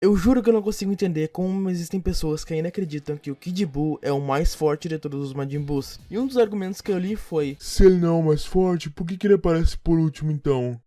Eu juro que eu não consigo entender como existem pessoas que ainda acreditam que o Kid Buu é o mais forte de todos os Majin Buus. E um dos argumentos que eu li foi: se ele não é o mais forte, por que ele aparece por último então?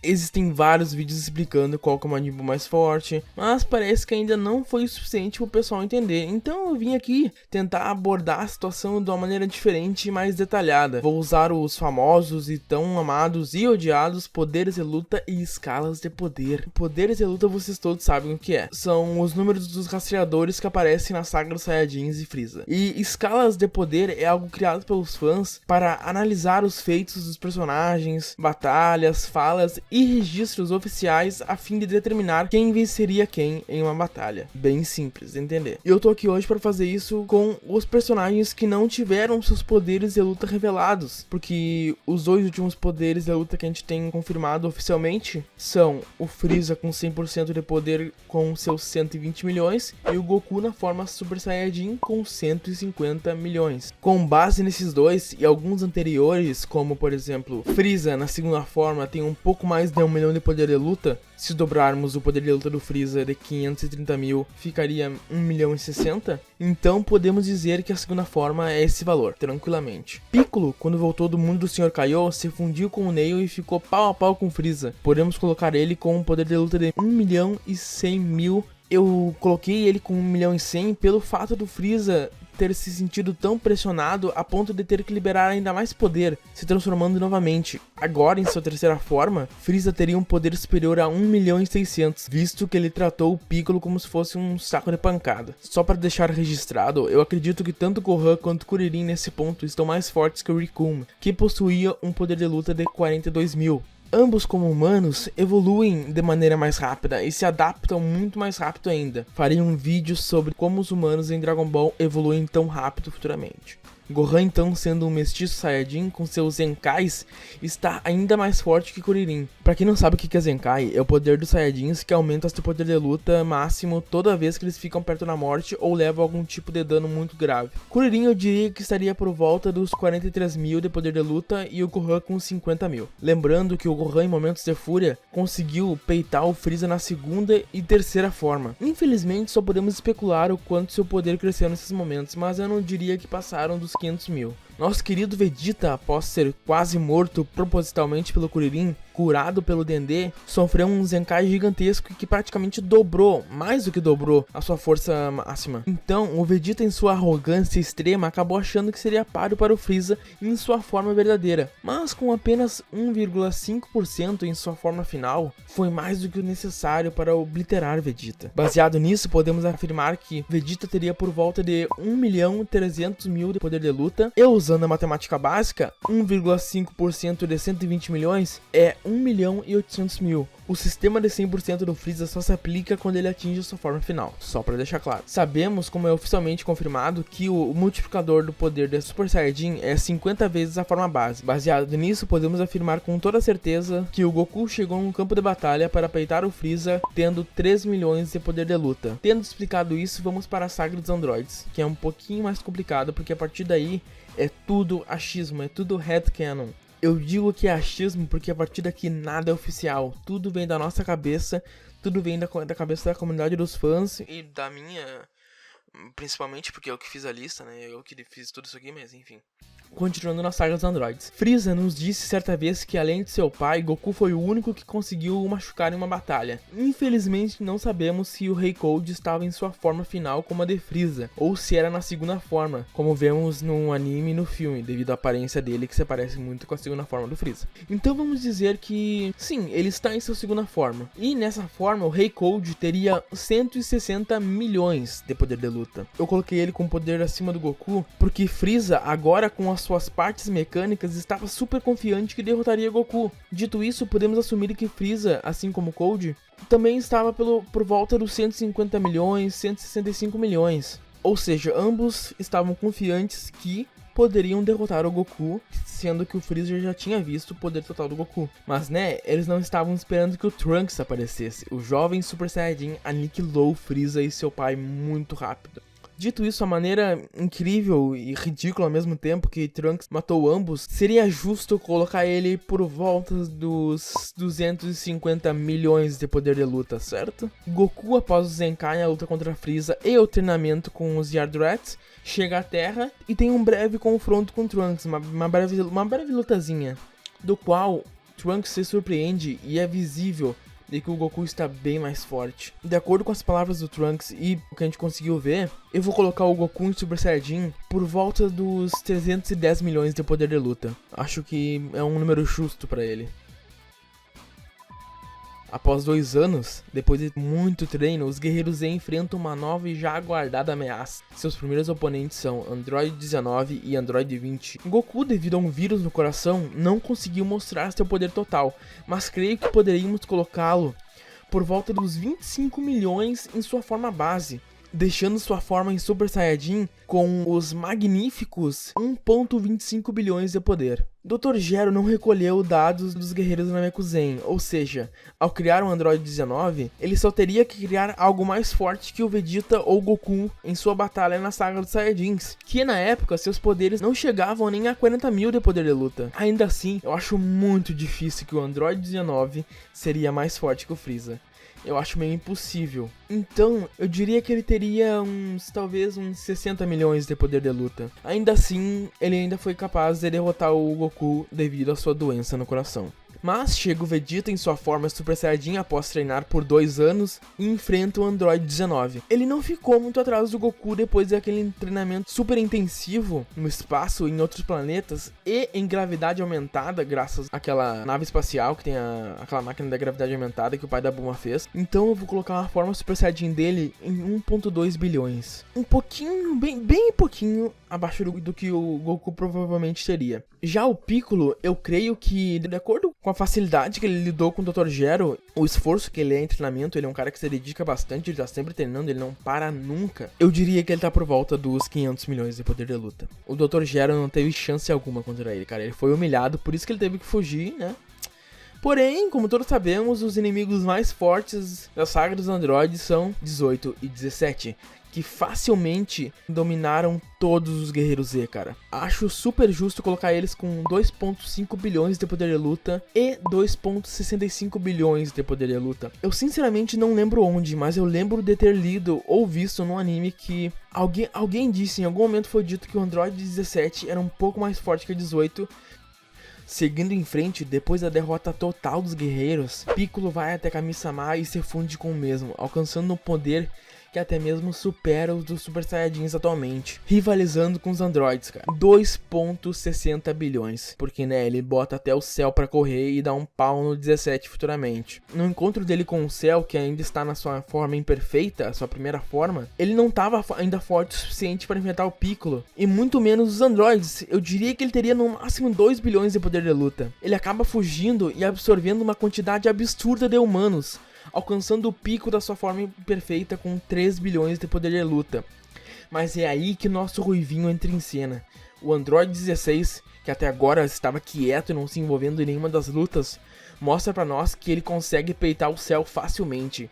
existem vários vídeos explicando qual que é o Majin Buu mais forte, mas parece que ainda não foi o suficiente pro pessoal entender. Então eu vim aqui tentar abordar a situação de uma maneira diferente e mais detalhada. Vou usar os famosos e tão amados e odiados poderes de luta e escalas de poder. Poderes de luta vocês todos sabem o que é. São os números dos rastreadores que aparecem na saga dos Saiyajins e Frieza. E escalas de poder é algo criado pelos fãs para analisar os feitos dos personagens, batalhas, falas e registros oficiais a fim de determinar quem venceria quem em uma batalha. Bem simples de entender. E eu tô aqui hoje para fazer isso com os personagens que não tiveram seus poderes de luta revelados, porque os dois últimos poderes de luta que a gente tem confirmado oficialmente são o Frieza com 100% de poder com seus 120 milhões e o Goku na forma Super Saiyajin com 150 milhões. Com base nesses dois e alguns anteriores, como por exemplo Frieza na segunda forma tem um pouco mais de 1 milhão de poder de luta. Se dobrarmos o poder de luta do Frieza de 530 mil, ficaria 1 milhão e 60. Então podemos dizer que a segunda forma é esse valor, tranquilamente. Piccolo, quando voltou do mundo do Sr. Kaiô, se fundiu com o Nail e ficou pau a pau com o Frieza. Podemos colocar ele com um poder de luta de 1 milhão e 100 mil. Eu coloquei ele com 1 milhão e 100 pelo fato do Frieza ter se sentido tão pressionado a ponto de ter que liberar ainda mais poder, se transformando novamente. Agora, em sua terceira forma, Frieza teria um poder superior a 1 milhão e 600, visto que ele tratou o Piccolo como se fosse um saco de pancada. Só para deixar registrado, eu acredito que tanto Gohan quanto Kuririn nesse ponto estão mais fortes que o Recoome, que possuía um poder de luta de 42 mil. Ambos, como humanos, evoluem de maneira mais rápida e se adaptam muito mais rápido ainda. Farei um vídeo sobre como os humanos em Dragon Ball evoluem tão rápido futuramente. Gohan, então, sendo um mestiço Saiyajin com seus Zenkais, está ainda mais forte que Kuririn. Pra quem não sabe o que é Zenkai, é o poder dos Saiyajins que aumenta seu poder de luta máximo toda vez que eles ficam perto da morte ou levam algum tipo de dano muito grave. Kuririn eu diria que estaria por volta dos 43 mil de poder de luta e o Gohan com 50 mil. Lembrando que o Gohan em momentos de fúria conseguiu peitar o Frieza na segunda e terceira forma. Infelizmente só podemos especular o quanto seu poder cresceu nesses momentos, mas eu não diria que passaram dos 500 mil. Nosso querido Vegeta, após ser quase morto propositalmente pelo Kuririn, curado pelo Dendê, sofreu um Zenkai gigantesco que praticamente dobrou, mais do que dobrou, a sua força máxima. Então, o Vegeta em sua arrogância extrema acabou achando que seria páreo para o Frieza em sua forma verdadeira, mas com apenas 1,5% em sua forma final, foi mais do que o necessário para obliterar Vegeta. Baseado nisso, podemos afirmar que Vegeta teria por volta de 1.300.000 de poder de luta, e usando a matemática básica, 1,5% de 120 milhões é 1.800.000. O sistema de 100% do Frieza só se aplica quando ele atinge sua forma final, só para deixar claro. Sabemos, como é oficialmente confirmado, que o multiplicador do poder da Super Saiyajin é 50 vezes a forma base. Baseado nisso, podemos afirmar com toda certeza que o Goku chegou num campo de batalha para peitar o Frieza, tendo 3 milhões de poder de luta. Tendo explicado isso, vamos para a saga dos androides, que é um pouquinho mais complicado, porque a partir daí é tudo achismo, é tudo headcanon. Eu digo que é achismo porque a partir daqui nada é oficial, tudo vem da nossa cabeça, tudo vem da cabeça da comunidade dos fãs e da minha, principalmente porque eu que fiz a lista, né, eu que fiz tudo isso aqui, mas enfim. Continuando na saga dos androides, Frieza nos disse certa vez que além de seu pai, Goku foi o único que conseguiu o machucar em uma batalha. Infelizmente não sabemos se o Rei Cold estava em sua forma final como a de Frieza, ou se era na segunda forma, como vemos no anime e no filme, devido à aparência dele que se parece muito com a segunda forma do Frieza. Então vamos dizer que sim, ele está em sua segunda forma, e nessa forma o Rei Cold teria 160 milhões de poder de luta. Eu coloquei ele com poder acima do Goku, porque Frieza agora com as suas partes mecânicas estava super confiante que derrotaria Goku. Dito isso, podemos assumir que Frieza, assim como Cold, também estava por volta dos 150 milhões, 165 milhões. Ou seja, ambos estavam confiantes que poderiam derrotar o Goku, sendo que o Freezer já tinha visto o poder total do Goku. Mas né, eles não estavam esperando que o Trunks aparecesse. O jovem Super Saiyajin aniquilou Frieza e seu pai muito rápido. Dito isso, a maneira incrível e ridícula ao mesmo tempo que Trunks matou ambos, seria justo colocar ele por volta dos 250 milhões de poder de luta, certo? Goku, após o Zenkai, a luta contra Freeza e o treinamento com os Yardrats, chega à Terra e tem um breve confronto com Trunks, uma breve lutazinha, do qual Trunks se surpreende e é visível de que o Goku está bem mais forte. De acordo com as palavras do Trunks e o que a gente conseguiu ver, eu vou colocar o Goku em Super Saiyajin por volta dos 310 milhões de poder de luta. Acho que é um número justo para ele. Após 2 anos, depois de muito treino, os guerreiros Z enfrentam uma nova e já aguardada ameaça. Seus primeiros oponentes são Android 19 e Android 20. Goku, devido a um vírus no coração, não conseguiu mostrar seu poder total, mas creio que poderíamos colocá-lo por volta dos 25 milhões em sua forma base, deixando sua forma em Super Saiyajin com os magníficos 1.25 bilhões de poder. Dr. Gero não recolheu dados dos guerreiros Namekusen, ou seja, ao criar um Android 19, ele só teria que criar algo mais forte que o Vegeta ou Goku em sua batalha na saga dos Saiyajins, que na época seus poderes não chegavam nem a 40 mil de poder de luta. Ainda assim, eu acho muito difícil que o Android 19 seria mais forte que o Freeza. Eu acho meio impossível. Então, eu diria que ele teria talvez uns 60 milhões de poder de luta. Ainda assim, ele ainda foi capaz de derrotar o Goku devido à sua doença no coração. Mas chega o Vegeta em sua forma Super Saiyajin após treinar por 2 anos e enfrenta o Android 19. Ele não ficou muito atrás do Goku depois daquele treinamento super intensivo no espaço, em outros planetas e em gravidade aumentada, graças àquela nave espacial que tem aquela máquina da gravidade aumentada que o pai da Bulma fez. Então eu vou colocar uma forma Super Saiyajin dele em 1.2 bilhões. Um pouquinho, bem pouquinho abaixo do que o Goku provavelmente teria. Já o Piccolo, eu creio que, de acordo com a facilidade que ele lidou com o Dr. Gero, o esforço que ele é em treinamento, ele é um cara que se dedica bastante, ele tá sempre treinando, ele não para nunca. Eu diria que ele tá por volta dos 500 milhões de poder de luta. O Dr. Gero não teve chance alguma contra ele, cara. Ele foi humilhado, por isso que ele teve que fugir, né? Porém, como todos sabemos, os inimigos mais fortes da saga dos androides são 18 e 17, que facilmente dominaram todos os guerreiros Z, cara. Acho super justo colocar eles com 2.5 bilhões de poder de luta e 2.65 bilhões de poder de luta. Eu sinceramente não lembro onde, mas eu lembro de ter lido ou visto num anime que alguém disse, em algum momento foi dito que o Android 17 era um pouco mais forte que o 18. Seguindo em frente, depois da derrota total dos guerreiros, Piccolo vai até Kami-sama e se funde com o mesmo, alcançando um poder que até mesmo supera os dos Super Saiyajins atualmente, rivalizando com os androides, cara. 2.60 bilhões, porque né, ele bota até o Cell pra correr e dá um pau no 17 futuramente. No encontro dele com o Cell, que ainda está na sua forma imperfeita, sua primeira forma, ele não estava ainda forte o suficiente para enfrentar o Piccolo, e muito menos os androides. Eu diria que ele teria no máximo 2 bilhões de poder de luta. Ele acaba fugindo e absorvendo uma quantidade absurda de humanos, alcançando o pico da sua forma perfeita com 3 bilhões de poder de luta. Mas é aí que nosso ruivinho entra em cena. O Android 16, que até agora estava quieto e não se envolvendo em nenhuma das lutas, mostra pra nós que ele consegue peitar o Cell facilmente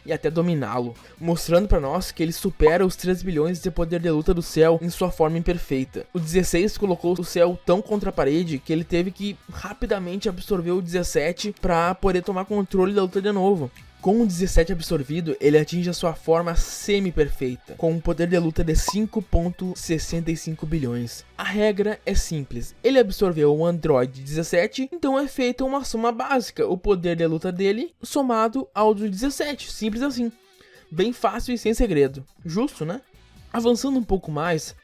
e até dominá-lo, mostrando pra nós que ele supera os 3 bilhões de poder de luta do Cell em sua forma imperfeita. O 16 colocou o Cell tão contra a parede que ele teve que rapidamente absorver o 17 pra poder tomar controle da luta de novo. Com o 17 absorvido, ele atinge a sua forma semi-perfeita, com um poder de luta de 5.65 bilhões. A regra é simples, ele absorveu o Android 17, então é feita uma soma básica, o poder de luta dele somado ao do 17, simples assim. Bem fácil e sem segredo. Justo, né? Avançando um pouco mais,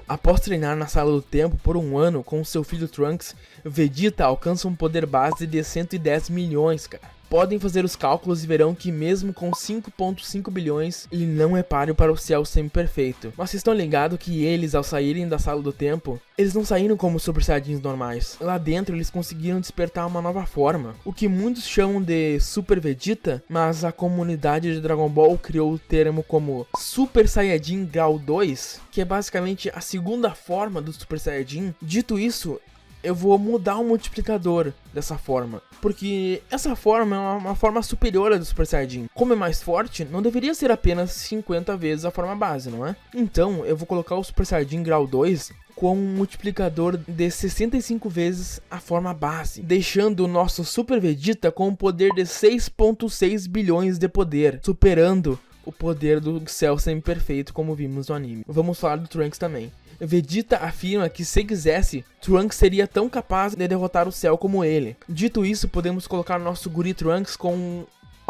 após treinar na Sala do Tempo por 1 ano com seu filho Trunks, Vegeta alcança um poder base de 110 milhões, cara. Podem fazer os cálculos e verão que mesmo com 5.5 bilhões, ele não é páreo para o Cell semi-perfeito. Mas vocês estão ligados que eles, ao saírem da Sala do Tempo, eles não saíram como Super Saiyajins normais. Lá dentro eles conseguiram despertar uma nova forma, o que muitos chamam de Super Vegeta, mas a comunidade de Dragon Ball criou o termo como Super Saiyajin Grau 2, que é basicamente a segunda forma do Super Saiyajin. Dito isso, eu vou mudar o multiplicador dessa forma, porque essa forma é uma forma superior à do Super Saiyajin. Como é mais forte, não deveria ser apenas 50 vezes a forma base, não é? Então, eu vou colocar o Super Saiyajin grau 2 com um multiplicador de 65 vezes a forma base, deixando o nosso Super Vegeta com um poder de 6.6 bilhões de poder, superando o poder do Cell semi-perfeito como vimos no anime. Vamos falar do Trunks também. Vegeta afirma que se quisesse, Trunks seria tão capaz de derrotar o Cell como ele. Dito isso, podemos colocar nosso guri Trunks com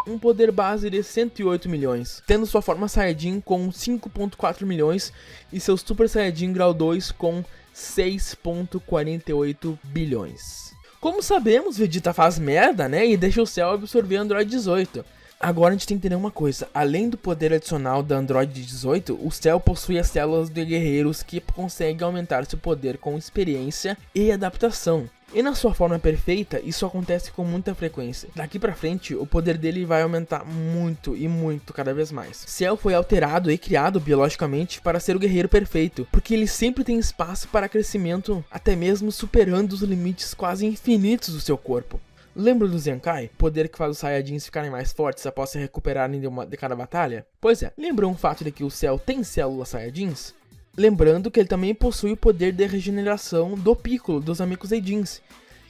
um poder base de 108 milhões, tendo sua forma Saiyajin com 5.4 milhões e seu Super Saiyajin grau 2 com 6.48 bilhões. Como sabemos, Vegeta faz merda, né, e deixa o Cell absorver Android 18. Agora a gente tem que entender uma coisa, além do poder adicional da Android 18, o Cell possui as células de guerreiros que conseguem aumentar seu poder com experiência e adaptação. E na sua forma perfeita, isso acontece com muita frequência. Daqui pra frente, o poder dele vai aumentar muito e muito cada vez mais. Cell foi alterado e criado biologicamente para ser o guerreiro perfeito, porque ele sempre tem espaço para crescimento, até mesmo superando os limites quase infinitos do seu corpo. Lembra do Zenkai? Poder que faz os Saiyajins ficarem mais fortes após se recuperarem de cada batalha? Pois é, lembram o fato de que o Cell tem células Saiyajins? Lembrando que ele também possui o poder de regeneração do Piccolo dos Namekuseidins,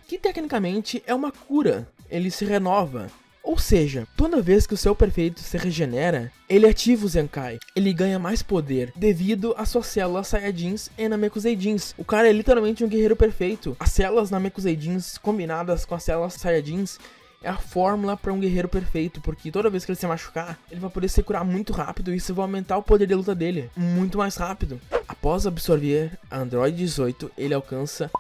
que tecnicamente é uma cura, ele se renova. Ou seja, toda vez que o Cell perfeito se regenera, ele ativa o Zenkai, ele ganha mais poder devido às suas células Saiyajins e Namekuseidins. O cara é literalmente um guerreiro perfeito. As células Namekuseidins combinadas com as células Saiyajins é a fórmula para um guerreiro perfeito, porque toda vez que ele se machucar, ele vai poder se curar muito rápido e isso vai aumentar o poder de luta dele muito mais rápido. Após absorver a Android 18, ele alcança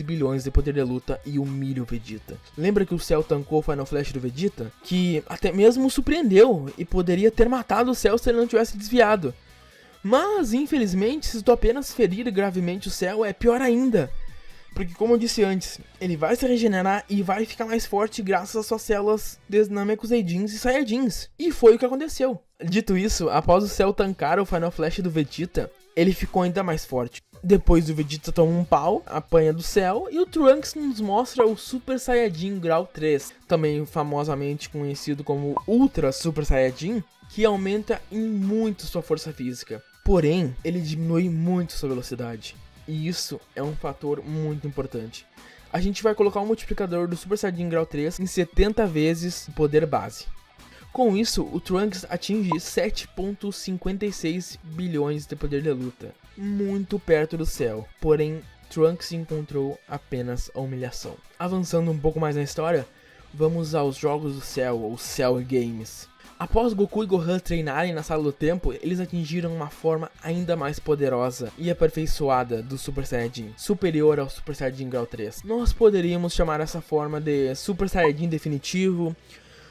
bilhões de poder de luta e humilha o Vegeta. Lembra que o Cell tancou o Final Flash do Vegeta? Que até mesmo o surpreendeu e poderia ter matado o Cell se ele não tivesse desviado. Mas, infelizmente, se tu apenas ferir gravemente o Cell, é pior ainda. Porque, como eu disse antes, ele vai se regenerar e vai ficar mais forte graças às suas células de Namekuseidins e Saiyajins. E foi o que aconteceu. Dito isso, após o Cell tancar o Final Flash do Vegeta, ele ficou ainda mais forte. Depois o Vegeta toma um pau, apanha do Cell, e o Trunks nos mostra o Super Saiyajin grau 3, também famosamente conhecido como Ultra Super Saiyajin, que aumenta em muito sua força física. Porém, ele diminui muito sua velocidade. E isso é um fator muito importante. A gente vai colocar um multiplicador do Super Saiyajin grau 3 em 70 vezes o poder base. Com isso, o Trunks atinge 7.56 bilhões de poder de luta, muito perto do Cell. Porém, Trunks encontrou apenas a humilhação. Avançando um pouco mais na história, vamos aos jogos do Cell, ou Cell Games. Após Goku e Gohan treinarem na Sala do Tempo, eles atingiram uma forma ainda mais poderosa e aperfeiçoada do Super Saiyajin, superior ao Super Saiyajin grau 3. Nós poderíamos chamar essa forma de Super Saiyajin definitivo,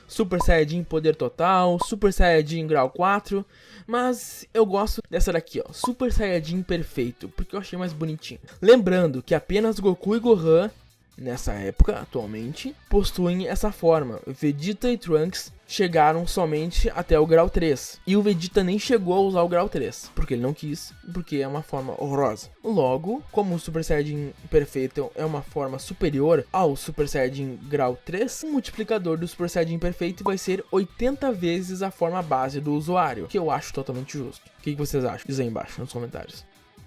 Super Saiyajin poder total, Super Saiyajin grau 4, mas eu gosto dessa daqui, ó, Super Saiyajin perfeito, porque eu achei mais bonitinho. Lembrando que apenas Goku e Gohan, nessa época, atualmente, possuem essa forma. Vegeta e Trunks chegaram somente até o grau 3. E o Vegeta nem chegou a usar o grau 3, porque ele não quis, porque é uma forma horrorosa. Logo, como o Super Saiyajin perfeito é uma forma superior ao Super Saiyajin grau 3, o multiplicador do Super Saiyajin perfeito vai ser 80 vezes a forma base do usuário, que eu acho totalmente justo. O que vocês acham? Diz aí embaixo nos comentários.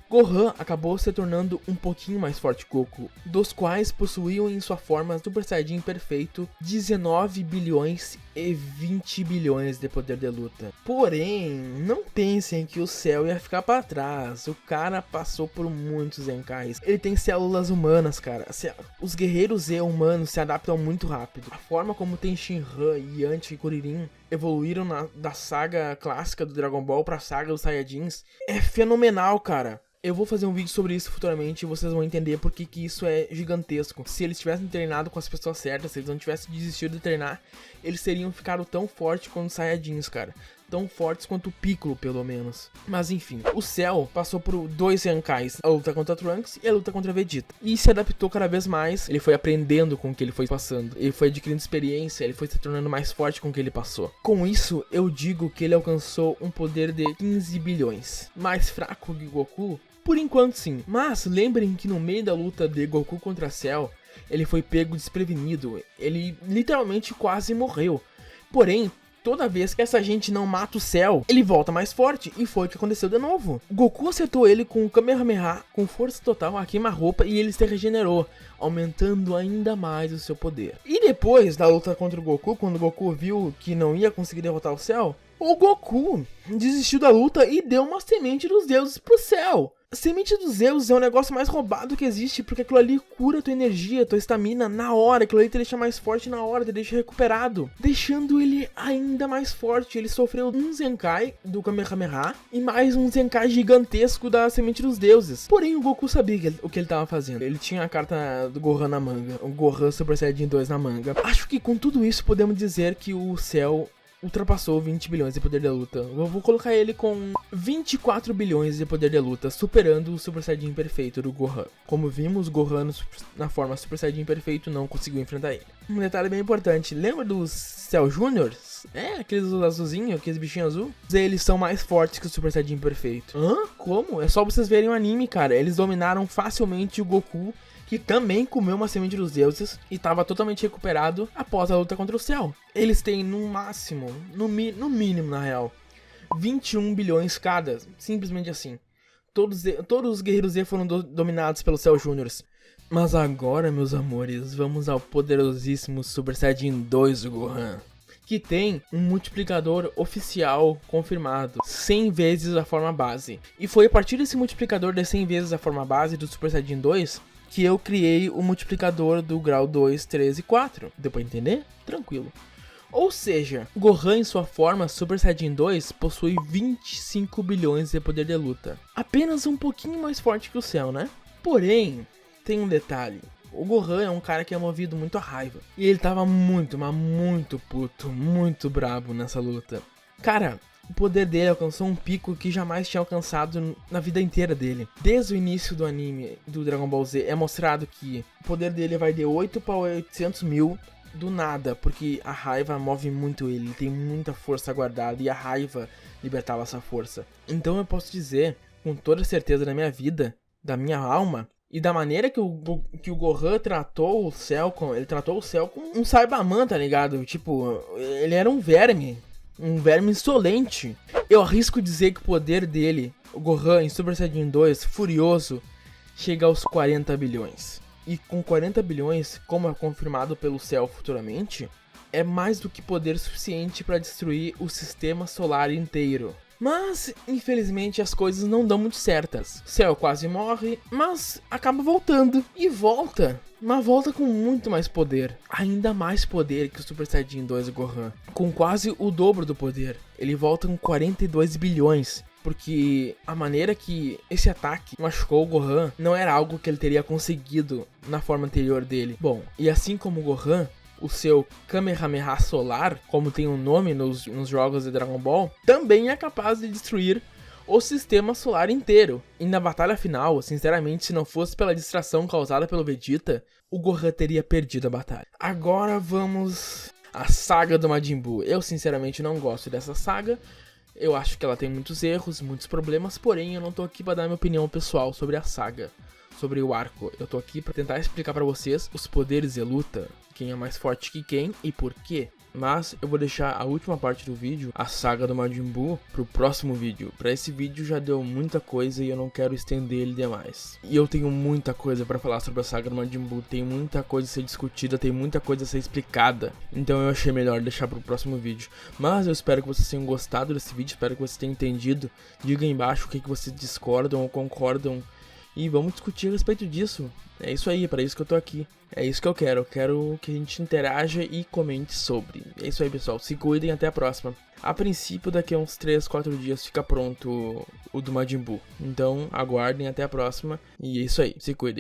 Gohan acabou se tornando um pouquinho mais forte que Goku, dos quais possuíam em sua forma Super Saiyajin perfeito 19 bilhões e 20 bilhões de poder de luta. Porém, não pensem que o Cell ia ficar para trás, o cara passou por muitos Zenkais. Ele tem células humanas, cara. Os guerreiros Z humanos se adaptam muito rápido. A forma como tem Shinran, Yanti e Kuririn evoluíram da saga clássica do Dragon Ball para a saga dos Saiyajins é fenomenal, cara. Eu vou fazer um vídeo sobre isso futuramente e vocês vão entender por que isso é gigantesco. Se eles tivessem treinado com as pessoas certas, se eles não tivessem desistido de treinar, eles teriam ficado tão fortes quanto os Saiyajins, cara. Tão fortes quanto o Piccolo, pelo menos. Mas enfim, o Cell passou por dois Zenkais, a luta contra Trunks e a luta contra Vegeta. E se adaptou cada vez mais, ele foi aprendendo com o que ele foi passando. Ele foi adquirindo experiência, ele foi se tornando mais forte com o que ele passou. Com isso, eu digo que ele alcançou um poder de 15 bilhões. Mais fraco que Goku, Por enquanto sim, mas lembrem que no meio da luta de Goku contra Cell, ele foi pego desprevenido, ele literalmente quase morreu. Porém, toda vez que essa gente não mata o Cell, ele volta mais forte, e foi o que aconteceu de novo. Goku acertou ele com o Kamehameha, com força total, a queima-roupa, e ele se regenerou, aumentando ainda mais o seu poder. E depois da luta contra o Goku, quando o Goku viu que não ia conseguir derrotar o Cell, o Goku desistiu da luta e deu uma semente dos deuses pro Cell. A semente dos deuses é o negócio mais roubado que existe, porque aquilo ali cura tua energia, tua estamina na hora, aquilo ali te deixa mais forte na hora, te deixa recuperado, deixando ele ainda mais forte. Ele sofreu um Zenkai do Kamehameha e mais um Zenkai gigantesco da semente dos deuses. Porém, o Goku sabia o que ele tava fazendo. Ele tinha a carta do Gohan na manga, o Gohan Super Saiyajin 2 na manga. Acho que com tudo isso podemos dizer que o Cell ultrapassou 20 bilhões de poder de luta. Eu vou colocar ele com 24 bilhões de poder de luta, superando o Super Saiyajin perfeito do Gohan. Como vimos, Gohan na forma Super Saiyajin perfeito não conseguiu enfrentar ele. Um detalhe bem importante, lembra dos Cell Juniors? Aqueles azulzinhos, aqueles bichinhos azul? Eles são mais fortes que o Super Saiyajin perfeito. Hã? Como? É só vocês verem o anime, cara. Eles dominaram facilmente o Goku, que também comeu uma semente dos deuses e estava totalmente recuperado após a luta contra o Cell. Eles têm no máximo, no mínimo na real, 21 bilhões cada, simplesmente assim. Todos os guerreiros Z foram dominados pelos Cell Juniors. Mas agora, meus amores, vamos ao poderosíssimo Super Saiyajin 2 do Gohan, que tem um multiplicador oficial confirmado, 100 vezes a forma base. E foi a partir desse multiplicador de 100 vezes a forma base do Super Saiyajin 2 que eu criei o multiplicador do grau 2, 3 e 4. Deu pra entender? Tranquilo. Ou seja, Gohan em sua forma Super Saiyajin 2 possui 25 bilhões de poder de luta. Apenas um pouquinho mais forte que o Cell, né? Porém, tem um detalhe. O Gohan é um cara que é movido muito a raiva. E ele tava muito, mas muito puto, muito brabo nessa luta. Cara, o poder dele alcançou um pico que jamais tinha alcançado na vida inteira dele. Desde o início do anime do Dragon Ball Z é mostrado que o poder dele vai de 8 para 800 mil do nada, porque a raiva move muito ele tem muita força guardada e a raiva libertava essa força. Então eu posso dizer, com toda certeza da minha vida, da minha alma, e da maneira que o Gohan tratou o Cell ele tratou o Cell como um Saibaman, tá ligado? Tipo, ele era um verme insolente. Eu arrisco dizer que o poder dele, o Gohan em Super Saiyajin 2, furioso, chega aos 40 bilhões. E com 40 bilhões, como é confirmado pelo Cell futuramente, é mais do que poder suficiente para destruir o sistema solar inteiro. Mas, infelizmente, as coisas não dão muito certas. Cell quase morre, mas acaba voltando. E volta, mas volta com muito mais poder. Ainda mais poder que o Super Saiyajin 2 Gohan. Com quase o dobro do poder. Ele volta com 42 bilhões. Porque a maneira que esse ataque machucou o Gohan não era algo que ele teria conseguido na forma anterior dele. Bom, e assim como o Gohan, o seu Kamehameha Solar, como tem um nome nos jogos de Dragon Ball, também é capaz de destruir o sistema solar inteiro. E na batalha final, sinceramente, se não fosse pela distração causada pelo Vegeta, o Gohan teria perdido a batalha. Agora vamos à saga do Majin Buu. Eu sinceramente não gosto dessa saga. Eu acho que ela tem muitos erros, muitos problemas, porém eu não tô aqui pra dar minha opinião pessoal sobre a saga, sobre o arco. Eu tô aqui pra tentar explicar pra vocês os poderes de luta, quem é mais forte que quem e por quê. Mas eu vou deixar a última parte do vídeo, a saga do Majin Buu, pro próximo vídeo. Pra esse vídeo já deu muita coisa e eu não quero estender ele demais. E eu tenho muita coisa pra falar sobre a saga do Majin Buu, tem muita coisa a ser discutida, tem muita coisa a ser explicada. Então eu achei melhor deixar pro próximo vídeo. Mas eu espero que vocês tenham gostado desse vídeo, espero que vocês tenham entendido. Diga aí embaixo o que vocês discordam ou concordam. E vamos discutir a respeito disso. É isso aí, é pra isso que eu tô aqui. É isso que eu quero que a gente interaja e comente sobre. É isso aí, pessoal, se cuidem, até a próxima. A princípio, daqui a uns 3, 4 dias fica pronto o do Majin Buu. Então, aguardem, até a próxima. E é isso aí, se cuidem.